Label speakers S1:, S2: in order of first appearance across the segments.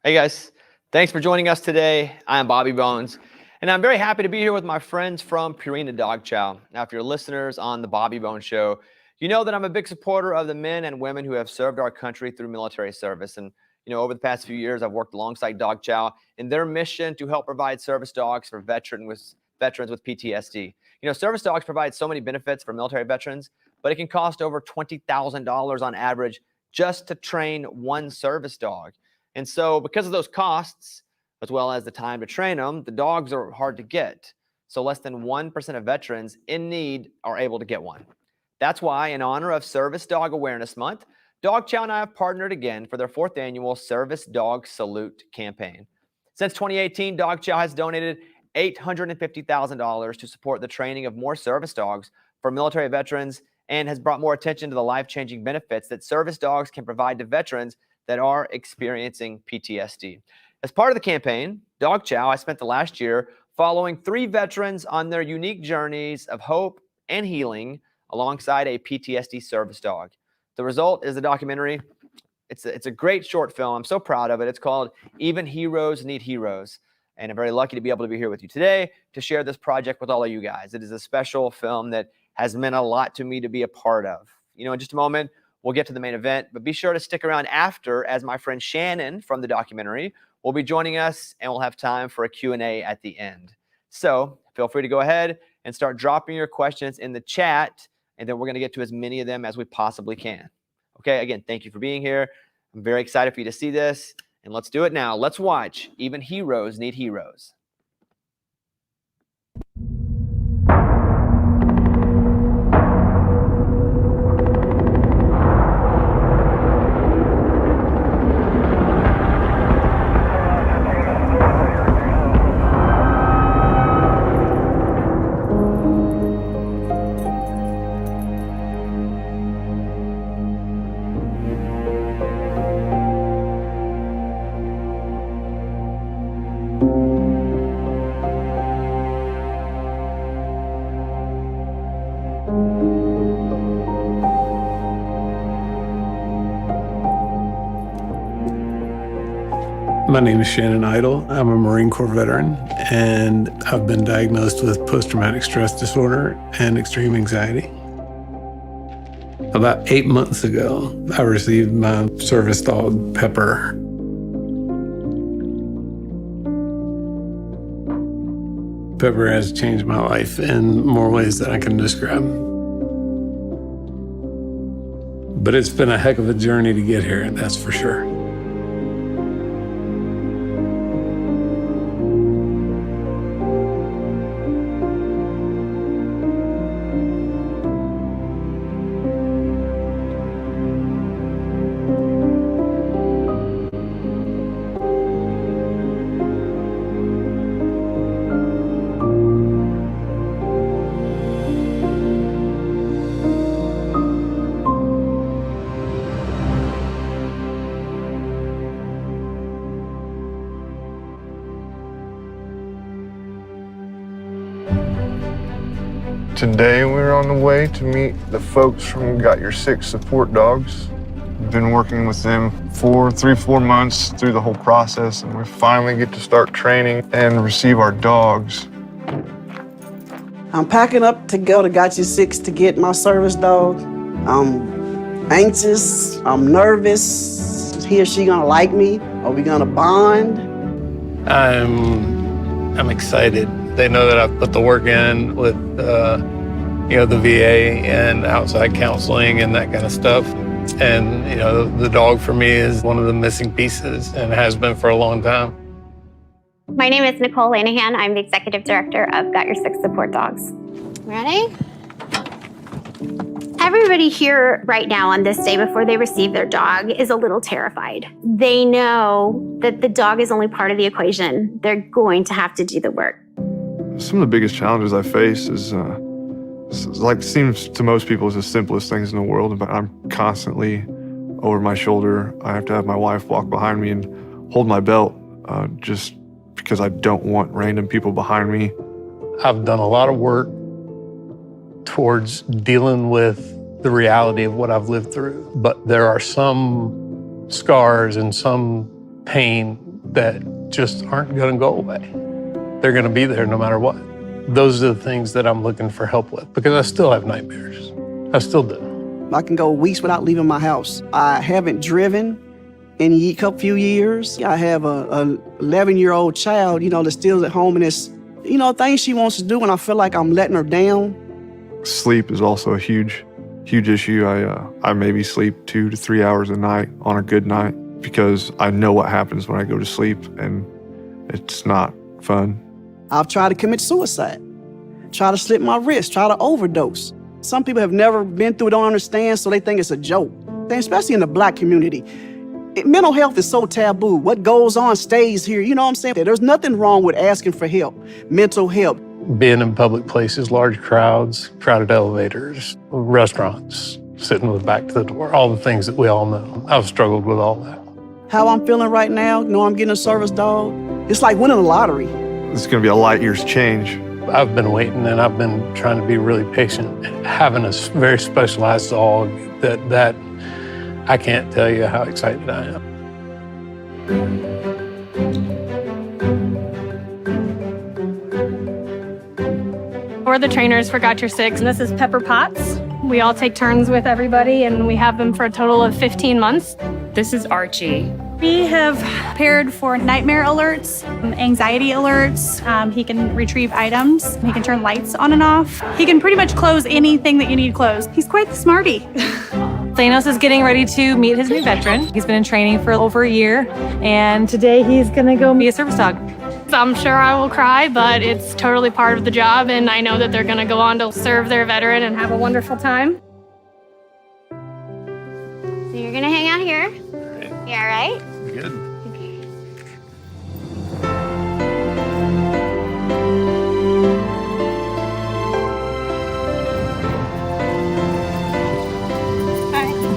S1: Hey guys, thanks for joining us today. I'm Bobby Bones, and I'm very happy to be here with my friends from Purina Dog Chow. Now, if you're listeners on the Bobby Bones Show, you know that I'm a big supporter of the men and women who have served our country through military service. And over the past few years, I've worked alongside Dog Chow in their mission to help provide service dogs for veterans with PTSD. Service dogs provide so many benefits for military veterans, but it can cost over $20,000 on average just to train one service dog. And so because of those costs, as well as the time to train them, the dogs are hard to get. So less than 1% of veterans in need are able to get one. That's why, in honor of Service Dog Awareness Month, Dog Chow and I have partnered again for their 4th annual Service Dog Salute campaign. Since 2018, Dog Chow has donated $850,000 to support the training of more service dogs for military veterans and has brought more attention to the life-changing benefits that service dogs can provide to veterans that are experiencing PTSD. As part of the campaign, Dog Chow, I spent the last year following 3 veterans on their unique journeys of hope and healing alongside a PTSD service dog. The result is a documentary. It's a great short film. I'm so proud of it. It's called Even Heroes Need Heroes. And I'm very lucky to be able to be here with you today to share this project with all of you guys. It is a special film that has meant a lot to me to be a part of. In just a moment, we'll get to the main event, but be sure to stick around after, as my friend Shannon from the documentary will be joining us, and we'll have time for a Q&A at the end. So feel free to go ahead and start dropping your questions in the chat, and then we're going to get to as many of them as we possibly can. Okay, again, thank you for being here. I'm very excited for you to see this, and let's do it now. Let's watch Even Heroes Need Heroes.
S2: My name is Shannon. I'm a Marine Corps veteran, and I've been diagnosed with post-traumatic stress disorder and extreme anxiety. About 8 months ago, I received my service dog, Pepper. Pepper has changed my life in more ways than I can describe. But it's been a heck of a journey to get here, that's for sure.
S3: Today we're on the way to meet the folks from Got Your 6 support dogs. We've been working with them for 3-4 months through the whole process, and we finally get to start training and receive our dogs.
S4: I'm packing up to go to Got Your 6 to get my service dog. I'm anxious, I'm nervous. He or she gonna like me? Are we gonna bond?
S2: I'm excited. They know that I've put the work in with, the VA and outside counseling and that kind of stuff. And, the dog for me is one of the missing pieces and has been for a long time.
S5: My name is Nicole. I'm the Executive Director of Got Your 6 Support Dogs. Ready? Everybody here right now on this day before they receive their dog is a little terrified. They know that the dog is only part of the equation. They're going to have to do the work.
S3: Some of the biggest challenges I face is seems to most people is the simplest things in the world, but I'm constantly over my shoulder. I have to have my wife walk behind me and hold my belt just because I don't want random people behind me.
S2: I've done a lot of work towards dealing with the reality of what I've lived through, but there are some scars and some pain that just aren't going to go away. They're going to be there no matter what. Those are the things that I'm looking for help with because I still have nightmares. I still do.
S4: I can go weeks without leaving my house. I haven't driven in a few years. I have a 11-year-old child, that's still at home, and it's, things she wants to do, and I feel like I'm letting her down.
S3: Sleep is also a huge issue. I maybe sleep 2 to 3 hours a night on a good night because I know what happens when I go to sleep, and it's not fun.
S4: I've tried to commit suicide, try to slit my wrist, try to overdose. Some people have never been through it, don't understand, so they think it's a joke, especially in the Black community. Mental health is so taboo. What goes on stays here. You know what I'm saying? There's nothing wrong with asking for help, mental help.
S2: Being in public places, large crowds, crowded elevators, restaurants, sitting with back to the door, all the things that we all know. I've struggled with all that.
S4: How I'm feeling right now, I'm getting a service dog. It's like winning a lottery.
S3: It's going to be a light year's change.
S2: I've been waiting and I've been trying to be really patient. Having a very specialized dog that I can't tell you how excited I am.
S6: We're the trainers for Got Your Six, and this is Pepper Potts. We all take turns with everybody, and we have them for a total of 15 months.
S7: This is Archie.
S8: We have paired for nightmare alerts, anxiety alerts. He can retrieve items. He can turn lights on and off. He can pretty much close anything that you need closed. He's quite the smarty.
S6: Thanos is getting ready to meet his new veteran. He's been in training for over a year, and today he's gonna go be a service dog. I'm sure I will cry, but it's totally part of the job, and I know that they're gonna go on to serve their veteran and have a wonderful time.
S5: So you're gonna hang out here? Yeah, right?
S3: Good.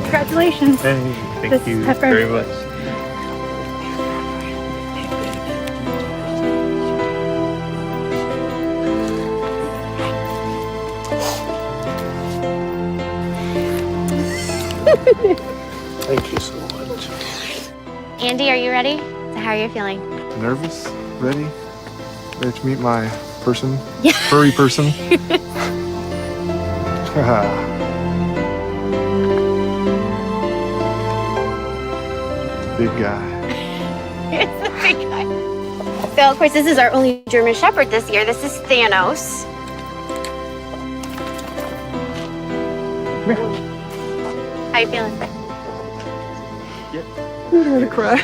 S8: Congratulations.
S2: Thank
S8: This
S2: you
S8: is Pepper.
S2: very much. Thank you so much.
S5: Andy, are you ready? So how are you feeling?
S3: Nervous? Ready? Ready to meet my person?
S5: Yeah.
S3: Furry person? Big guy.
S5: It's a big guy. So, of course, this is our only German Shepherd this year. This is Thanos. How you feeling?
S4: I'm gonna cry.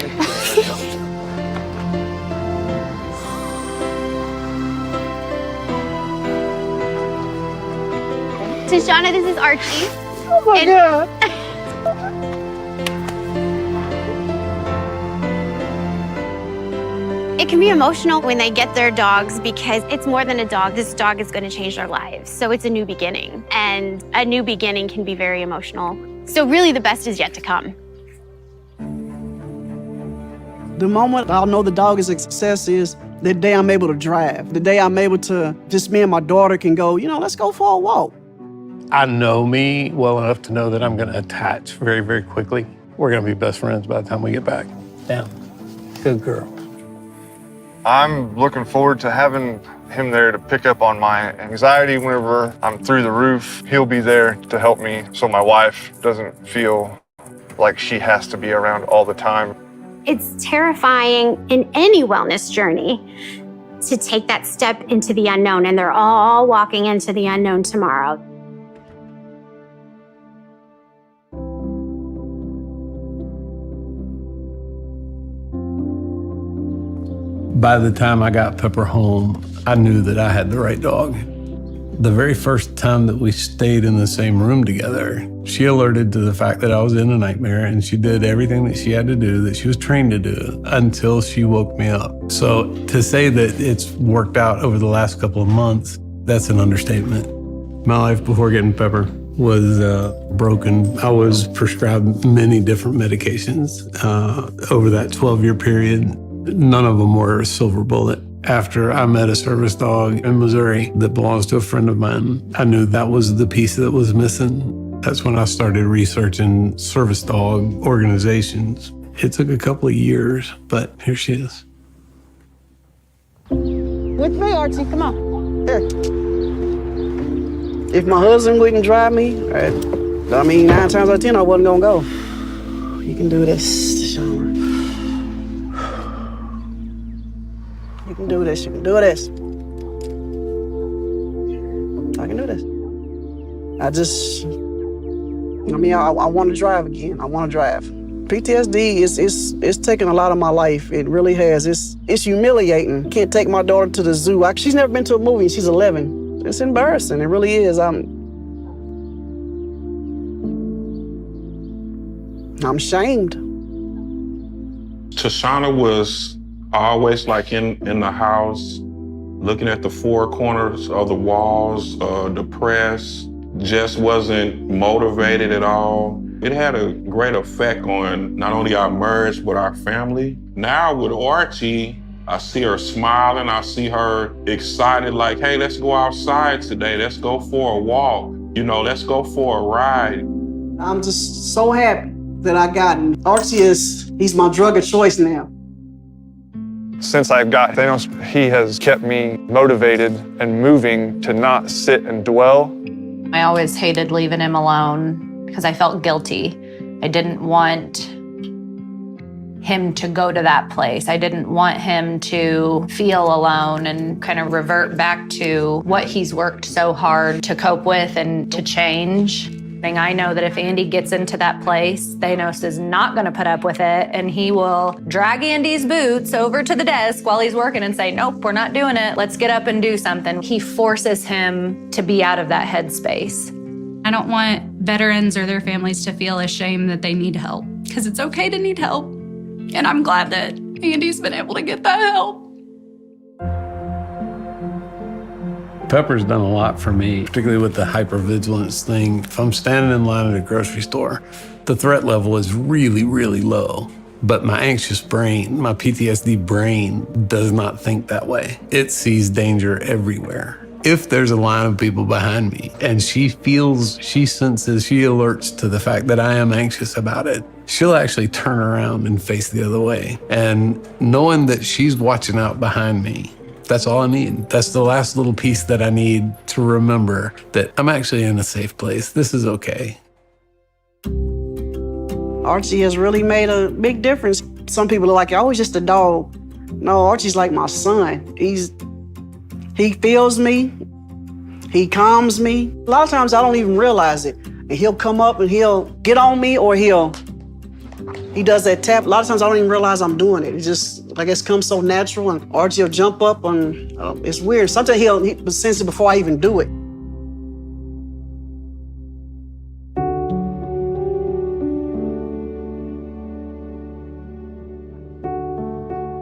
S5: So, Shauna, this is Archie.
S4: Oh my God.
S5: It can be emotional when they get their dogs because it's more than a dog. This dog is going to change their lives. So it's a new beginning, and a new beginning can be very emotional. So really the best is yet to come.
S4: The moment I'll know the dog is a success is the day I'm able to drive. The day I'm able to, just me and my daughter can go, let's go for a walk.
S2: I know me well enough to know that I'm going to attach very, very quickly. We're going to be best friends by the time we get back. Down. Good girl.
S3: I'm looking forward to having him there to pick up on my anxiety whenever I'm through the roof. He'll be there to help me so my wife doesn't feel like she has to be around all the time.
S5: It's terrifying in any wellness journey to take that step into the unknown, and they're all walking into the unknown tomorrow.
S2: By the time I got Pepper home, I knew that I had the right dog. The very first time that we stayed in the same room together, she alerted to the fact that I was in a nightmare, and she did everything that she had to do, that she was trained to do, until she woke me up. So to say that it's worked out over the last couple of months, that's an understatement. My life before getting Pepper was broken. I was prescribed many different medications over that 12-year period. None of them were a silver bullet. After I met a service dog in Missouri that belongs to a friend of mine, I knew that was the piece that was missing. That's when I started researching service dog organizations.
S7: It took a couple of years, but here she is.
S4: With me, Archie, come on. Here. If my husband wouldn't drive me, 9 times out of 10, I wasn't gonna go. You can do this, Shawn. You can do this, you can do this. I can do this. I want to drive again. I want to drive. PTSD is taking a lot of my life. It really has. It's humiliating. Can't take my daughter to the zoo. She's never been to a movie. She's 11. It's embarrassing. It really is. I'm shamed.
S9: Tashana was always like in the house, looking at the four corners of the walls, depressed, just wasn't motivated at all. It had a great effect on not only our marriage, but our family. Now with Archie, I see her smiling, I see her excited, like, hey, let's go outside today, let's go for a walk, let's go for a ride.
S4: I'm just so happy that I got him. Archie he's my drug of choice now.
S3: Since I've got Thanos, he has kept me motivated and moving to not sit and dwell.
S10: I always hated leaving him alone because I felt guilty. I didn't want him to go to that place. I didn't want him to feel alone and kind of revert back to what he's worked so hard to cope with and to change. And I know that if Andy gets into that place, Thanos is not gonna put up with it, and he will drag Andy's boots over to the desk while he's working and say, nope, we're not doing it. Let's get up and do something. He forces him to be out of that headspace.
S11: I don't want veterans or their families to feel ashamed that they need help, because it's okay to need help. And I'm glad that Andy's been able to get that help.
S7: Pepper's done a lot for me, particularly with the hypervigilance thing. If I'm standing in line at a grocery store, the threat level is really, really low. But my anxious brain, my PTSD brain, does not think that way. It sees danger everywhere. If there's a line of people behind me and she senses, she alerts to the fact that I am anxious about it, she'll actually turn around and face the other way. And knowing that she's watching out behind me, that's all I need. That's the last little piece that I need to remember that I'm actually in a safe place. This is okay.
S4: Archie has really made a big difference. Some people are like, oh, he's just a dog. No, Archie's like my son. He feels me, he calms me. A lot of times I don't even realize it. And he'll come up and he'll get on me, or he does that tap. A lot of times I don't even realize I'm doing it. It just, I guess, comes so natural, and Archie will jump up and it's weird. Sometimes he'll sense it before I even do it.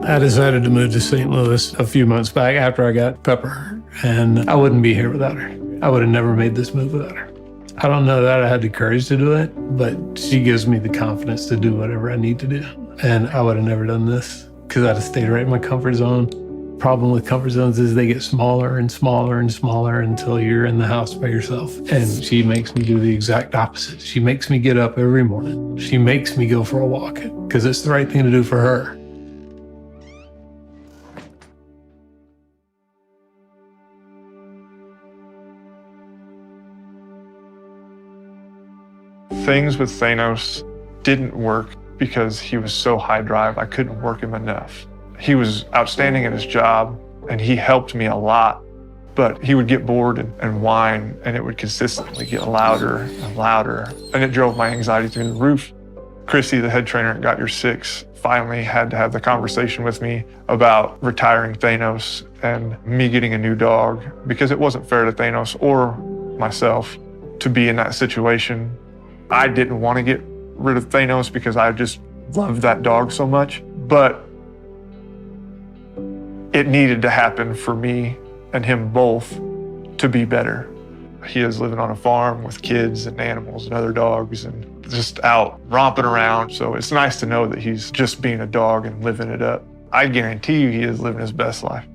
S7: I decided to move to St. Louis a few months back after I got Pepper, and I wouldn't be here without her. I would have never made this move without her. I don't know that I had the courage to do it, but she gives me the confidence to do whatever I need to do. And I would have never done this because I'd have stayed right in my comfort zone. Problem with comfort zones is they get smaller and smaller and smaller until you're in the house by yourself. And she makes me do the exact opposite. She makes me get up every morning. She makes me go for a walk because it's the right thing to do for her.
S3: Things with Thanos didn't work because he was so high drive, I couldn't work him enough. He was outstanding at his job and he helped me a lot, but he would get bored and whine, and it would consistently get louder and louder, and it drove my anxiety through the roof. Chrissy, the head trainer at Got Your Six, finally had to have the conversation with me about retiring Thanos and me getting a new dog, because it wasn't fair to Thanos or myself to be in that situation. I didn't want to get rid of Thanos because I just loved that dog so much, but it needed to happen for me and him both to be better. He is living on a farm with kids and animals and other dogs and just out romping around. So it's nice to know that he's just being a dog and living it up. I guarantee you he is living his best life.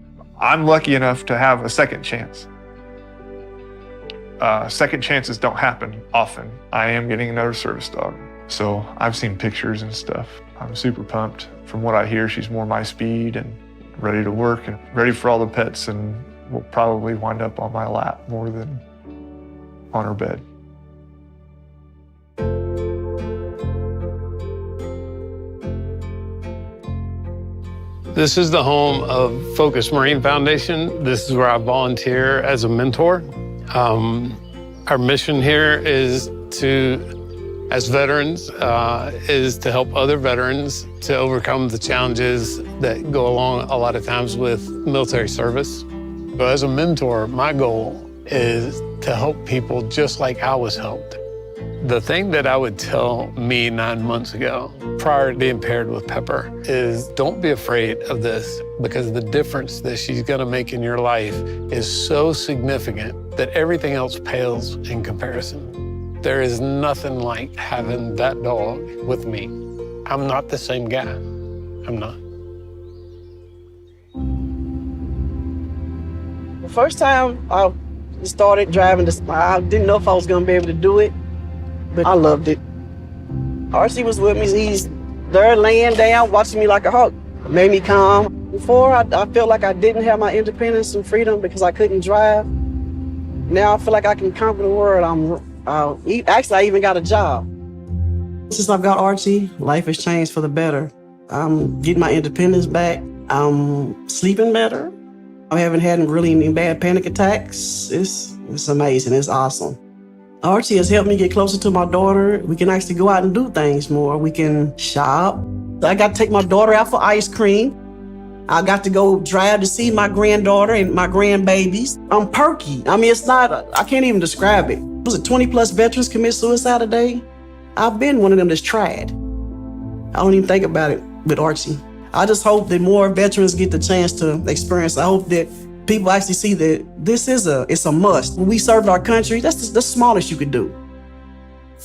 S3: I'm lucky enough to have a second chance. Second chances don't happen often. I am getting another service dog. So I've seen pictures and stuff. I'm super pumped. From what I hear, she's more my speed and ready to work and ready for all the pets, and will probably wind up on my lap more than on her bed.
S7: This is the home of Focus Marine Foundation. This is where I volunteer as a mentor. Our mission here is to, as veterans, is to help other veterans to overcome the challenges that go along a lot of times with military service. But as a mentor, my goal is to help people just like I was helped. The thing that I would tell me 9 months ago, prior to being paired with Pepper, is don't be afraid of this, because the difference that she's gonna make in your life is so significant that everything else pales in comparison. There is nothing like having that dog with me. I'm not the same guy. I'm not.
S4: The first time I started driving this, I didn't know if I was gonna be able to do it, but I loved it. RC was with me. He's there laying down, watching me like a hawk. It made me calm. Before, I felt like I didn't have my independence and freedom because I couldn't drive. Now I feel like I can conquer the world. Actually, I even got a job. Since I've got Archie, life has changed for the better. I'm getting my independence back. I'm sleeping better. I haven't had really any bad panic attacks. It's amazing. It's awesome. Archie has helped me get closer to my daughter. We can actually go out and do things more. We can shop. I got to take my daughter out for ice cream. I got to go drive to see my granddaughter and my grandbabies. I'm perky. I mean, I can't even describe it. Was it 20 plus veterans commit suicide a day? I've been one of them that's tried. I don't even think about it with Archie. I just hope that more veterans get the chance to experience. I hope that people actually see that it's a must. When we served our country, that's the smallest you could do.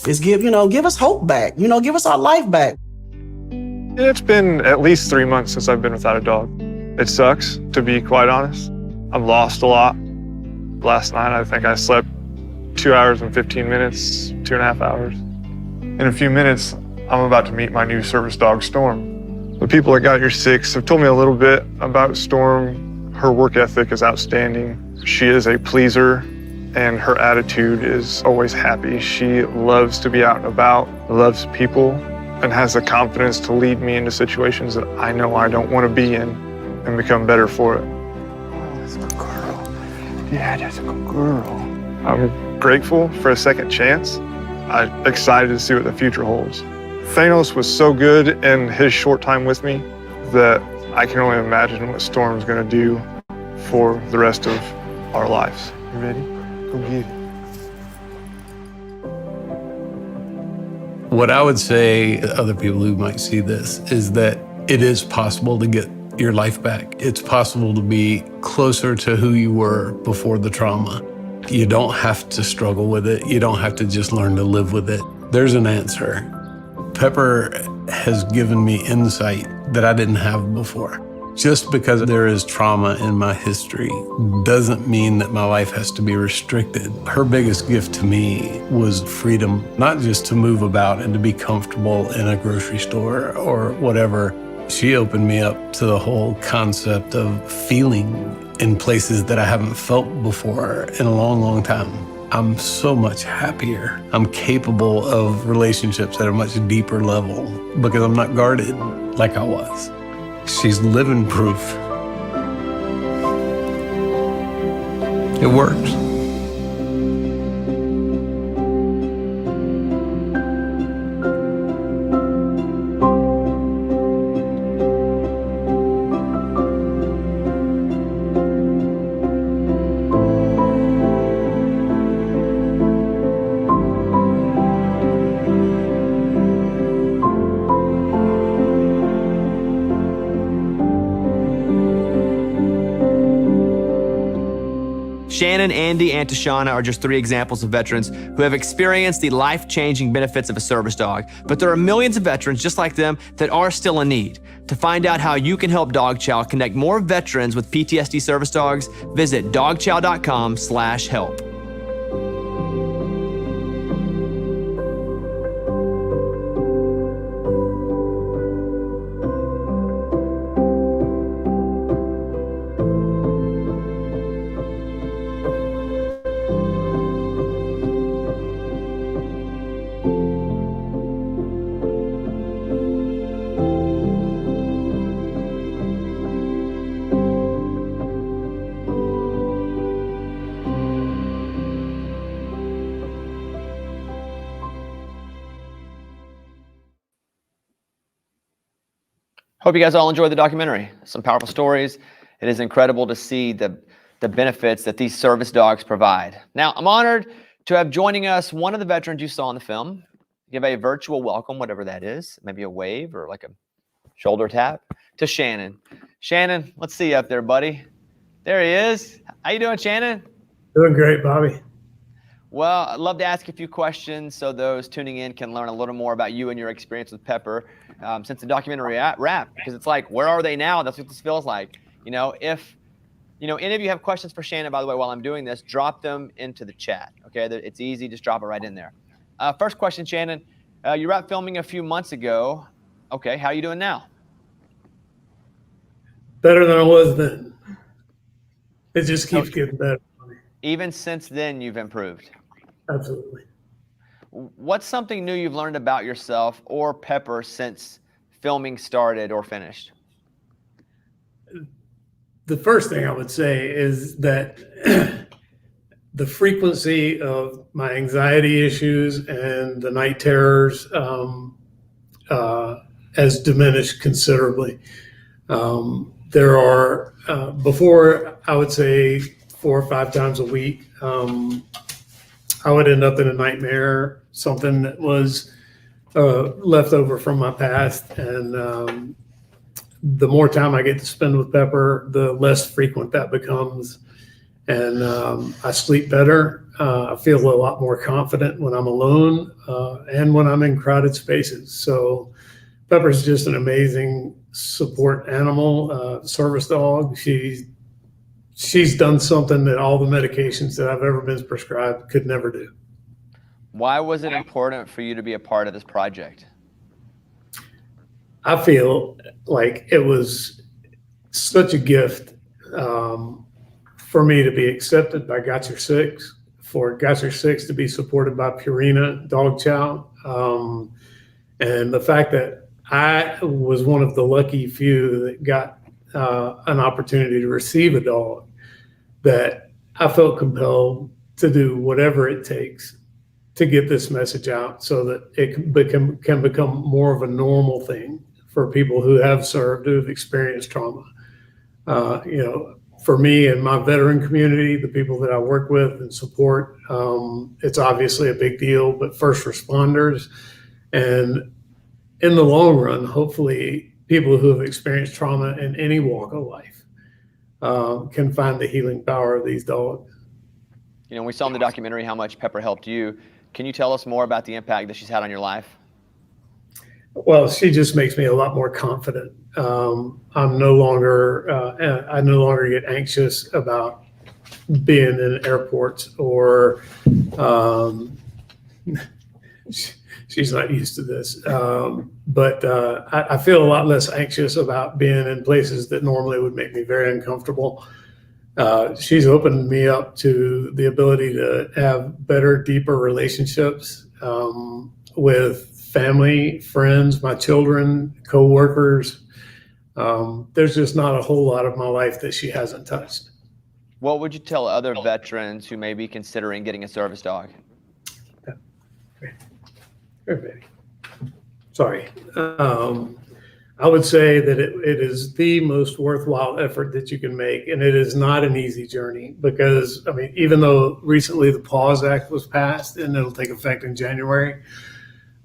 S4: Is give us hope back. Give us our life back.
S3: It's been at least 3 months since I've been without a dog. It sucks, to be quite honest. I've lost a lot. Last night, I think I slept 2 hours and 15 minutes, 2.5 hours. In a few minutes, I'm about to meet my new service dog, Storm. The people that got your six have told me a little bit about Storm. Her work ethic is outstanding. She is a pleaser, and her attitude is always happy. She loves to be out and about, loves people, and has the confidence to lead me into situations that I know I don't want to be in and become better for it. Oh, that's a good girl. Yeah, that's a good girl. I'm grateful for a second chance. I'm excited to see what the future holds. Thanos was so good in his short time with me that I can only imagine what Storm's gonna do for the rest of our lives. You ready? Go get it.
S7: What I would say to other people who might see this is that it is possible to get your life back. It's possible to be closer to who you were before the trauma. You don't have to struggle with it. You don't have to just learn to live with it. There's an answer. Pepper has given me insight that I didn't have before. Just because there is trauma in my history doesn't mean that my life has to be restricted. Her biggest gift to me was freedom, not just to move about and to be comfortable in a grocery store or whatever. She opened me up to the whole concept of feeling in places that I haven't felt before in a long, long time. I'm so much happier. I'm capable of relationships at a much deeper level because I'm not guarded like I was. She's living proof. It works.
S1: Shannon, Andy, and Shawn are just 3 examples of veterans who have experienced the life-changing benefits of a service dog. But there are millions of veterans just like them that are still in need. To find out how you can help Dog Chow connect more veterans with PTSD service dogs, visit dogchow.com/help. Hope you guys all enjoyed the documentary. Some powerful stories. It is incredible to see the benefits that these service dogs provide. Now, I'm honored to have joining us one of the veterans you saw in the film. Give a virtual welcome, whatever that is, maybe a wave or like a shoulder tap, to Shannon. Shannon, let's see you up there, buddy. There he is. How you doing, Shannon?
S12: Doing great, Bobby.
S1: Well, I'd love to ask a few questions so those tuning in can learn a little more about you and your experience with Pepper since the documentary wrapped, because it's like, where are they now? That's what this feels like. If any of you have questions for Shannon, by the way, while I'm doing this, drop them into the chat. Okay, it's easy. Just drop it right in there. First question, Shannon. You wrapped filming a few months ago. Okay, how are you doing now?
S12: Better than I was then. It just keeps getting better.
S1: Even since then, you've improved.
S12: Absolutely.
S1: What's something new you've learned about yourself or Pepper since filming started or finished?
S12: The first thing I would say is that the frequency of my anxiety issues and the night terrors has diminished considerably. There are, before, I would say 4 or 5 times a week, I would end up in a nightmare, something that was left over from my past. And the more time I get to spend with Pepper, the less frequent that becomes. And I sleep better. I feel a lot more confident when I'm alone and when I'm in crowded spaces. So Pepper's just an amazing support animal, service dog. She's done something that all the medications that I've ever been prescribed could never do.
S1: Why was it important for you to be a part of this project?
S12: I feel like it was such a gift for me to be accepted by Got Your Six, for Got Your Six to be supported by Purina Dog Chow. And the fact that I was one of the lucky few that got an opportunity to receive a dog, that I felt compelled to do whatever it takes to get this message out so that it can become more of a normal thing for people who have served, who have experienced trauma. For me and my veteran community, the people that I work with and support, it's obviously a big deal, but first responders, and in the long run, hopefully people who have experienced trauma in any walk of life can find the healing power of these dogs.
S1: We saw in the documentary how much Pepper helped you. Can you tell us more about the impact that she's had on your life?
S12: Well, she just makes me a lot more confident. I no longer get anxious about being in airports or she's not used to this. But I feel a lot less anxious about being in places that normally would make me very uncomfortable. She's opened me up to the ability to have better, deeper relationships with family, friends, my children, co-workers. There's just not a whole lot of my life that she hasn't touched.
S1: What would you tell other veterans who may be considering getting a service dog?
S12: Sorry. I would say that it is the most worthwhile effort that you can make. And it is not an easy journey because, even though recently the PAWS Act was passed and it'll take effect in January,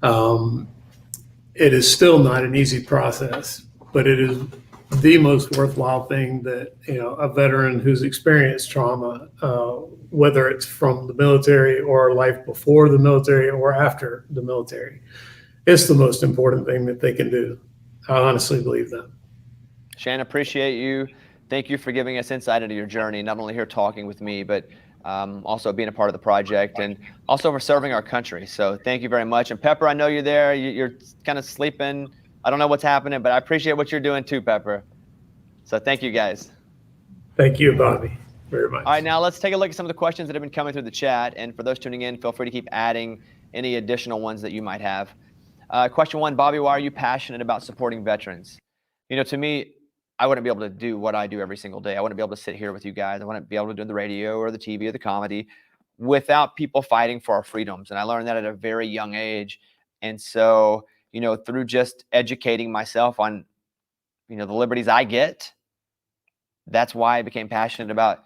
S12: it is still not an easy process, but it is the most worthwhile thing that, a veteran who's experienced trauma, whether it's from the military or life before the military or after the military, it's the most important thing that they can do. I honestly believe that.
S1: Shannon, appreciate you. Thank you for giving us insight into your journey, not only here talking with me, but also being a part of the project and also for serving our country. So thank you very much. And Pepper, I know you're there. You're kind of sleeping. I don't know what's happening, but I appreciate what you're doing too, Pepper. So thank you guys.
S12: Thank you, Bobby, very much.
S1: All right, now let's take a look at some of the questions that have been coming through the chat. And for those tuning in, feel free to keep adding any additional ones that you might have. Question 1, Bobby, why are you passionate about supporting veterans? To me, I wouldn't be able to do what I do every single day. I wouldn't be able to sit here with you guys. I wouldn't be able to do the radio or the TV or the comedy without people fighting for our freedoms. And I learned that at a very young age. And so, through just educating myself on the liberties I get. That's why I became passionate about,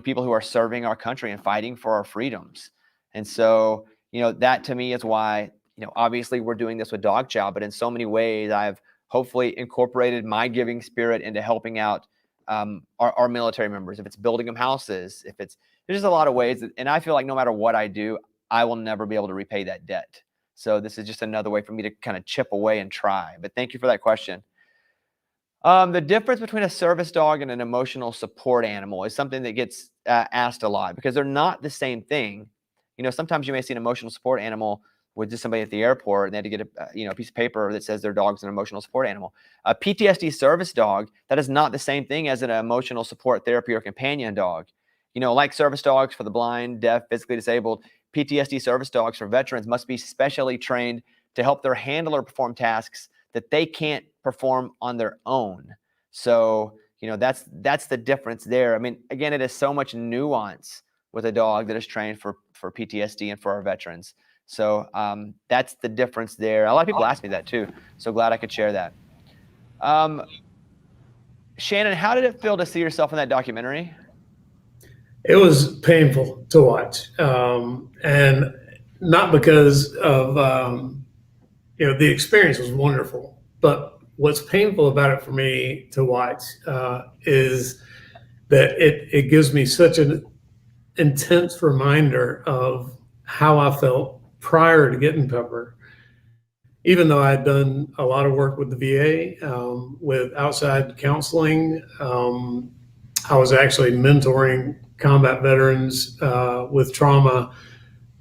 S1: people who are serving our country and fighting for our freedoms. And so, that to me is why, obviously we're doing this with Dog Chow, but in so many ways I've hopefully incorporated my giving spirit into helping out our military members. If it's building them houses, there's just a lot of ways. And I feel like no matter what I do, I will never be able to repay that debt. So this is just another way for me to kind of chip away and try. But thank you for that question. The difference between a service dog and an emotional support animal is something that gets asked a lot because they're not the same thing. Sometimes you may see an emotional support animal with just somebody at the airport and they had to get a piece of paper that says their dog's an emotional support animal. A PTSD service dog, that is not the same thing as an emotional support therapy or companion dog. Like service dogs for the blind, deaf, physically disabled, PTSD service dogs for veterans must be specially trained to help their handler perform tasks that they can't perform on their own. So, that's the difference there. I mean, again, it is so much nuance with a dog that is trained for PTSD and for our veterans. So that's the difference there. A lot of people ask me that too. So glad I could share that. Shannon, how did it feel to see yourself in that documentary?
S12: It was painful to watch, and not because of the experience was wonderful, but what's painful about it for me to watch is that it gives me such an intense reminder of how I felt prior to getting Pepper. Even though I'd done a lot of work with the VA, with outside counseling, I was actually mentoring combat veterans with trauma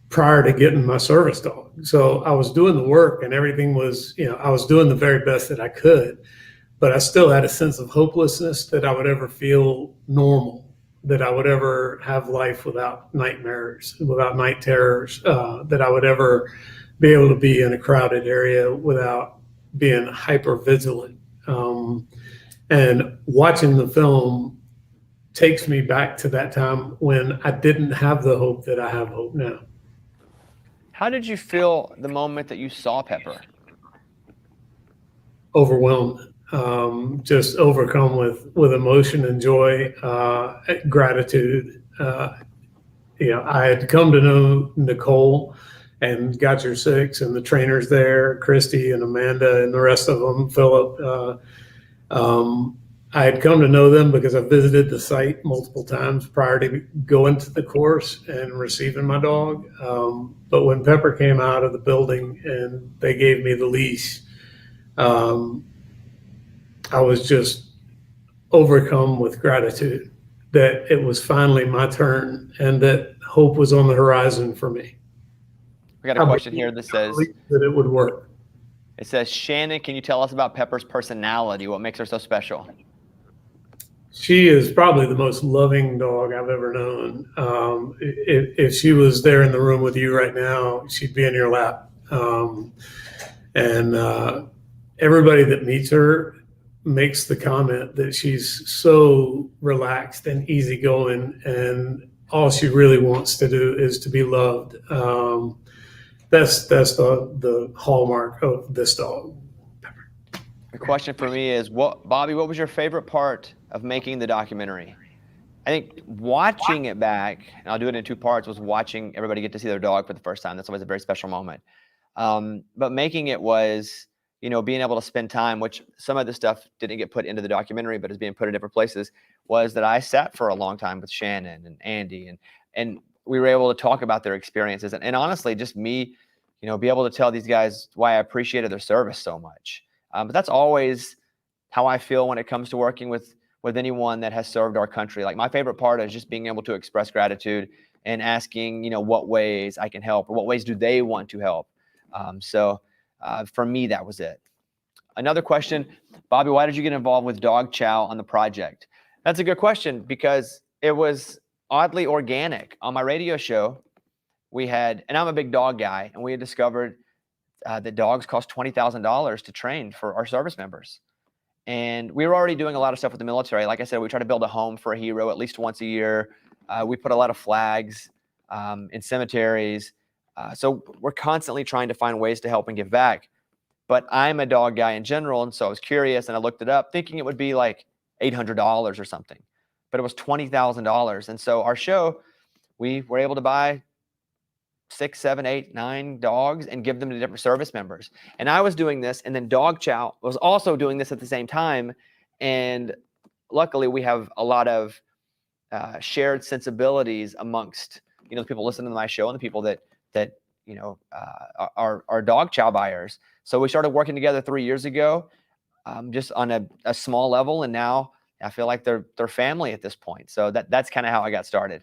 S12: prior to getting my service dog. So I was doing the work and everything was, I was doing the very best that I could, but I still had a sense of hopelessness that I would ever feel normal, that I would ever have life without nightmares, without night terrors, that I would ever be able to be in a crowded area without being hyper vigilant. And watching the film takes me back to that time when I didn't have the hope that I have hope now.
S1: How did you feel the moment that you saw Pepper?
S12: Overwhelmed, just overcome with emotion and joy, gratitude. I had come to know Nicole and got your six and the trainers there, Christy and Amanda and the rest of them, Philip. I had come to know them because I visited the site multiple times prior to going to the course and receiving my dog. But when Pepper came out of the building and they gave me the leash, I was just overcome with gratitude that it was finally my turn and that hope was on the horizon for me.
S1: We got a question here that says
S12: that it would work.
S1: It says, Shannon, can you tell us about Pepper's personality? What makes her so special?
S12: She is probably the most loving dog I've ever known. If she was there in the room with you right now, she'd be in your lap. And everybody that meets her makes the comment that she's so relaxed and easygoing, and all she really wants to do is to be loved. That's the hallmark of this dog.
S1: The question for me is, Bobby, what was your favorite part of making the documentary? I think watching it back, and I'll do it in two parts, was watching everybody get to see their dog for the first time. That's always a very special moment. But making it was, being able to spend time, which some of the stuff didn't get put into the documentary, but is being put in different places, was that I sat for a long time with Shannon and Andy, and we were able to talk about their experiences. And honestly, just me, be able to tell these guys why I appreciated their service so much. But that's always how I feel when it comes to working with anyone that has served our country. Like, my favorite part is just being able to express gratitude and asking, what ways I can help or what ways do they want to help. So for me, that was it. Another question, Bobby, why did you get involved with Dog Chow on the project? That's a good question because it was oddly organic. On my radio show, we had, and I'm a big dog guy, and we had discovered that dogs cost $20,000 to train for our service members. And we were already doing a lot of stuff with the military. Like I said, we try to build a home for a hero at least once a year. We put a lot of flags in cemeteries. So we're constantly trying to find ways to help and give back. but I'm a dog guy in general. And so I was curious and I looked it up thinking it would be like $800 or something, but it was $20,000. And so our show, we were able to buy 6, 7, 8, 9 dogs and give them to different service members. And I was doing this, and then Dog Chow was also doing this at the same time. And luckily, we have a lot of shared sensibilities amongst the people listening to my show and the people that are Dog Chow buyers. So we started working together 3 years ago, just on a small level, and now I feel like they're family at this point. So that's kind of how I got started.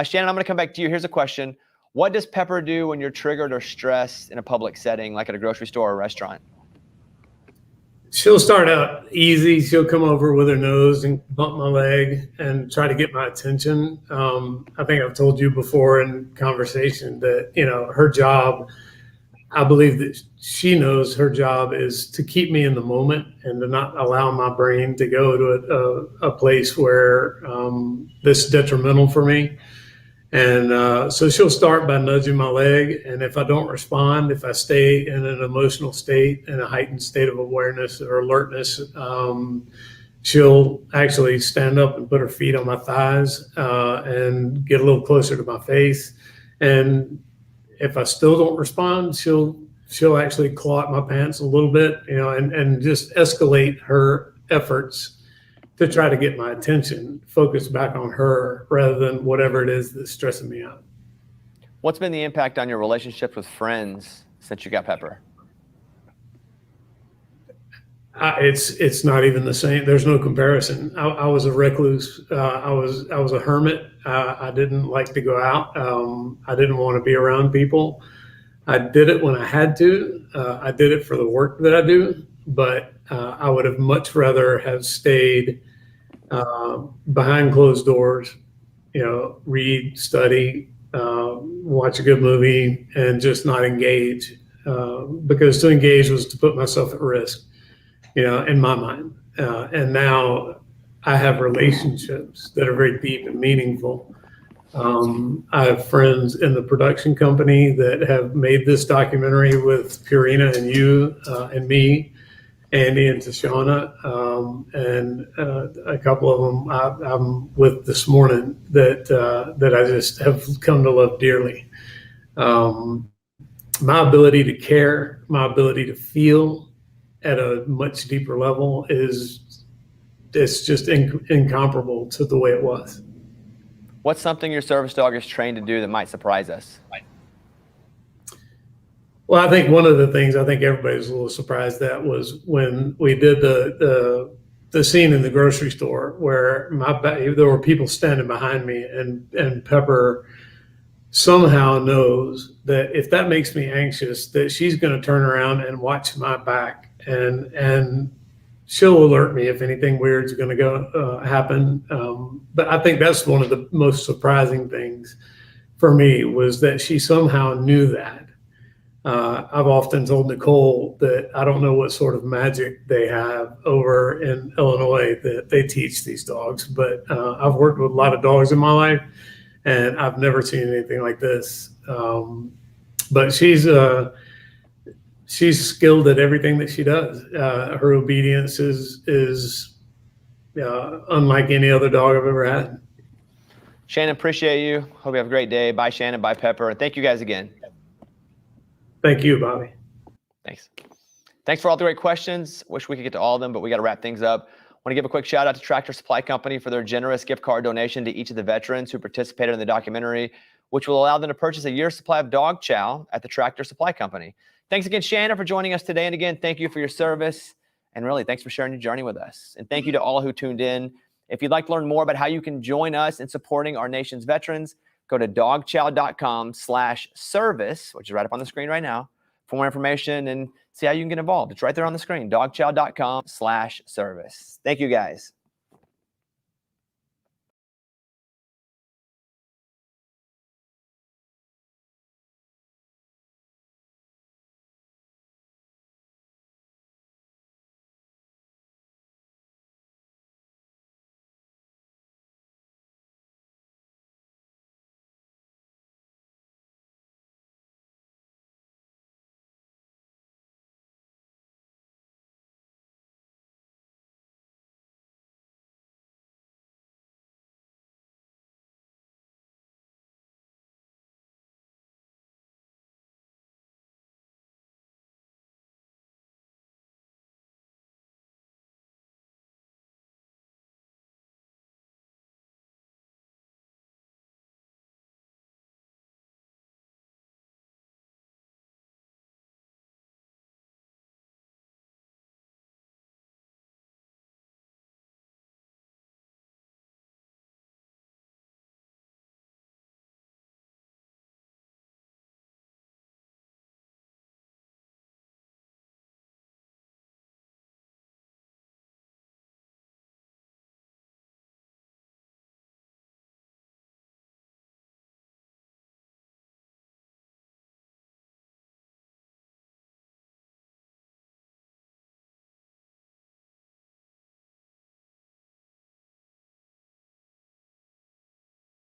S1: Shannon, I'm going to come back to you. Here's a question. What does Pepper do when you're triggered or stressed in a public setting, like at a grocery store or a restaurant?
S12: She'll start out easy. She'll come over with her nose and bump my leg and try to get my attention. I think I've told you before in conversation that, her job, I believe that she knows her job is to keep me in the moment and to not allow my brain to go to a place where this is detrimental for me. And so she'll start by nudging my leg. And if I don't respond, if I stay in an emotional state, in a heightened state of awareness or alertness, she'll actually stand up and put her feet on my thighs and get a little closer to my face. And if I still don't respond, she'll actually claw at my pants a little bit, and just escalate her efforts to try to get my attention focused back on her rather than whatever it is that's stressing me out.
S1: What's been the impact on your relationship with friends since you got Pepper?
S12: It's not even the same. There's no comparison. I was a recluse. I was a hermit. I didn't like to go out. I didn't want to be around people. I did it when I had to. I did it for the work that I do, but I would have much rather have stayed behind closed doors, read, study, watch a good movie, and just not engage. Because to engage was to put myself at risk, in my mind. And now I have relationships that are very deep and meaningful. I have friends in the production company that have made this documentary with Purina and you and me, Andy and Tashana, and a couple of them I'm with this morning that I just have come to love dearly. My ability to care, my ability to feel at a much deeper level it's just incomparable to the way it was.
S1: What's something your service dog is trained to do that might surprise us?
S12: Well, I think one of the things I think everybody was a little surprised at was when we did the scene in the grocery store where there were people standing behind me, and Pepper somehow knows that if that makes me anxious, that she's going to turn around and watch my back, and she'll alert me if anything weird is going to happen. But I think that's one of the most surprising things for me was that she somehow knew that. I've often told Nicole that I don't know what sort of magic they have over in Illinois that they teach these dogs, but I've worked with a lot of dogs in my life, and I've never seen anything like this. But she's skilled at everything that she does. Her obedience is unlike any other dog I've ever had.
S1: Shannon, appreciate you. Hope you have a great day. Bye, Shannon. Bye, Pepper. And thank you guys again.
S12: Thank you, Bobby.
S1: Thanks. Thanks for all the great questions. Wish we could get to all of them, but we got to wrap things up. I want to give a quick shout out to Tractor Supply Company for their generous gift card donation to each of the veterans who participated in the documentary, which will allow them to purchase a year's supply of dog chow at the Tractor Supply Company. Thanks again, Shannon, for joining us today. And again, thank you for your service. And really, thanks for sharing your journey with us. And thank you to all who tuned in. If you'd like to learn more about how you can join us in supporting our nation's veterans, go to dogchow.com/service, which is right up on the screen right now, for more information and see how you can get involved. It's right there on the screen, dogchow.com/service. Thank you, guys.